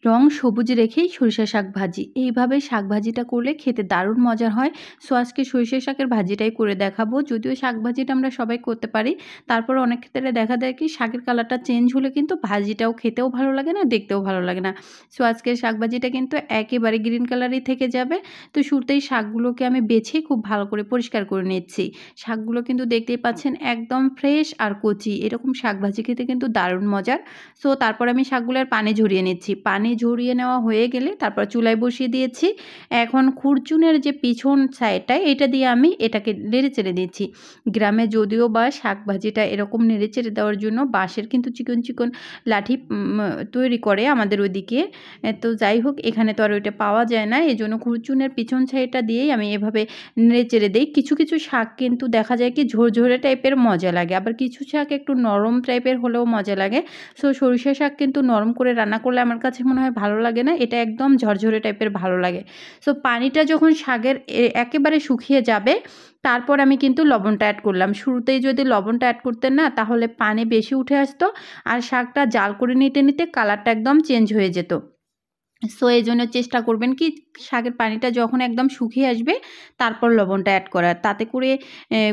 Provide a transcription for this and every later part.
রং সবুজ রেখেই সরিষা শাক ভাজি। এইভাবে শাক ভাজিটা করলে খেতে দারুণ মজার হয়। সো আজকে সরিষা শাকের ভাজিটাই করে দেখাবো। যদিও শাক ভাজিটা আমরা সবাই করতে পারি। তারপরে অনেক ক্ষেত্রে দেখা যায় কি শাকের কালারটা চেঞ্জ হলে কিন্তু ভাজিটাও খেতেও ভালো লাগে না, দেখতেও ভালো লাগে না। সো আজকের শাক ভাজিটা কিন্তু একেবারে গ্রিন কালারই থেকে যাবে। তো শুরুতেই শাকগুলোকে আমি বেছে খুব ভালো করে পরিষ্কার করে নিচ্ছি। শাকগুলো কিন্তু দেখতেই পাচ্ছেন একদম ফ্রেশ আর কচি। এরকম শাক ভাজি খেতে কিন্তু দারুণ মজার। সো তারপর আমি শাকগুলোর পানি ঝরিয়ে নিচ্ছি। পানি ঝরিয়ে নেওয়া হয়ে গেলে তারপর চুলায় বসিয়ে দিয়েছি। এখন খুরচুনের যে পিছন সাইডটা এটা দিয়ে আমি এটাকে নেড়েচেড়ে দিচ্ছি। গ্রামে যদিও বা শাক ভাজিটা এরকম নেড়েচেড়ে দেওয়ার জন্য বাঁশের কিন্তু চিকন চিকন লাঠি তৈরি করে আমাদের ওইদিকে। তো যাই হোক এখানে তো আর ওইটা পাওয়া যায় না, এই জন্য খুরচুনের পিছন সাইডটা দিয়েই আমি এভাবে নেড়েচেড়ে দিই। কিছু কিছু শাক কিন্তু দেখা যায় কি ঝরঝরে টাইপের মজা লাগে, আবার কিছু শাক একটু নরম টাইপের হলেও মজা লাগে। সো সরিষা শাক কিন্তু নরম করে রান্না করলে আমার কাছে মনে হয় ভালো লাগে না, এটা একদম ঝরঝরে টাইপের ভালো লাগে। সো পানিটা যখন শাকের একেবারে শুকিয়ে যাবে তারপর আমি কিন্তু লবণটা অ্যাড করলাম। শুরুতেই যদি লবণটা অ্যাড করতেন না তাহলে পানি বেশি উঠে আসতো আর শাকটা জাল করে নিতে নিতে কালারটা একদম চেঞ্জ হয়ে যেত। সো এই জন্য চেষ্টা করবেন কি শাকের পানিটা যখন একদম শুকিয়ে আসবে তারপর লবণটা অ্যাড করার, তাতে করে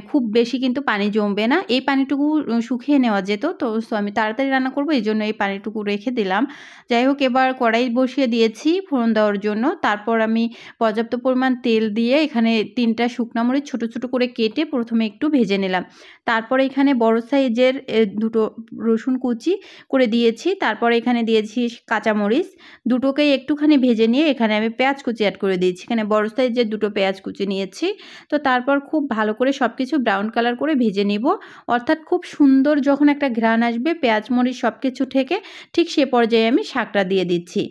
খুব বেশি কিন্তু পানি জমবে না। এই পানিটুকু শুকিয়ে নেওয়া যেত, তো সো আমি তাড়াতাড়ি রান্না করবো এই জন্য এই পানিটুকু রেখে দিলাম। যাই হোক এবার কড়াই বসিয়ে দিয়েছি ফোড়ন দেওয়ার জন্য। তারপর আমি পর্যাপ্ত পরিমাণ তেল দিয়ে এখানে 3টা শুকনা মরিচ ছোটো ছোটো করে কেটে প্রথমে একটু ভেজে নিলাম। তারপরে এখানে বড় সাইজের 2টো রসুন কুচি করে দিয়েছি। তারপরে এখানে দিয়েছি কাঁচামরিচ, দুটোকেই একটুখানি ভেজে নিয়ে এখানে আমি পেঁয়াজ কুচি অ্যাড করে দিয়েছি। এখানে বড় সাইজের 2টো পেঁয়াজ কুচি নিয়েছি। তো তারপর খুব ভালো করে সব কিছু ব্রাউন কালার করে ভেজে নিব, অর্থাৎ খুব সুন্দর যখন একটা ঘ্রাণ আসবে পেঁয়াজ মরিচ সব কিছু থেকে, ঠিক সে পর্যায়ে আমি শাকটা দিয়ে দিচ্ছি।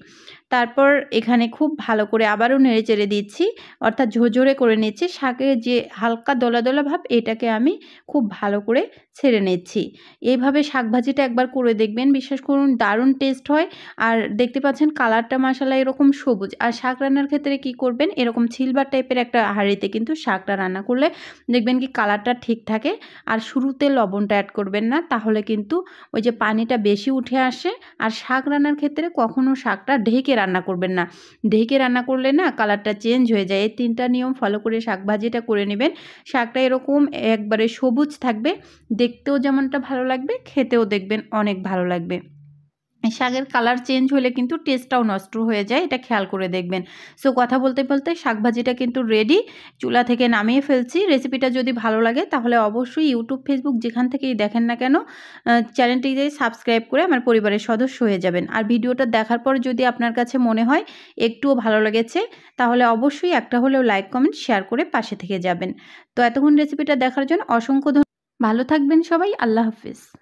তারপর এখানে খুব ভালো করে আবারও নেড়েচেড়ে দিচ্ছি, অর্থাৎ ঝরঝরে করে নিচ্ছি। শাকের যে হালকা দলা দলা ভাব এটাকে আমি খুব ভালো করে ছেড়ে নিচ্ছি। এইভাবে শাক ভাজিটা একবার করে দেখবেন, বিশ্বাস করুন দারুণ টেস্ট হয়। আর দেখতে পাচ্ছেন কালারটা মাশাআল্লাহ এরকম সবুজ। আর শাক রান্নার ক্ষেত্রে কি করবেন, এরকম সিলভার টাইপের একটা হাঁড়িতে কিন্তু শাকটা রান্না করলে দেখবেন কি কালারটা ঠিক থাকে। আর শুরুতে লবণটা অ্যাড করবেন না, তাহলে কিন্তু ওই যে পানিটা বেশি উঠে আসে। আর শাক রান্নার ক্ষেত্রে কখনো শাকটা ঢেকে রান্না করবেন না, ঢেকে রান্না করলে না কালারটা চেঞ্জ হয়ে যায়। এই 3টা নিয়ম ফলো করে শাক ভাজিটা করে নেবেন। শাকটা এরকম একবারে সবুজ থাকবে, দেখতেও যেমনটা ভালো লাগবে খেতেও দেখবেন অনেক ভালো লাগবে। শাকের কালার চেঞ্জ হলে কিন্তু টেস্টটাও নষ্ট হয়ে যায়, এটা খেয়াল করে দেখবেন। সো কথা বলতে বলতে শাক ভাজিটা কিন্তু রেডি, চুলা থেকে নামিয়ে ফেলছি। রেসিপিটা যদি ভালো লাগে তাহলে অবশ্যই ইউটিউব ফেসবুক যেখান থেকেই দেখেন না কেন চ্যানেলটিতে সাবস্ক্রাইব করে আমার পরিবারের সদস্য হয়ে যাবেন। আর ভিডিওটা দেখার পর যদি আপনার কাছে মনে হয় একটুও ভালো লেগেছে তাহলে অবশ্যই একটা হলেও লাইক কমেন্ট শেয়ার করে পাশে থেকে যাবেন। তো এতক্ষণ রেসিপিটা দেখার জন্য অসংখ্য ভালো থাকবেন সবাই, আল্লাহ হাফিজ।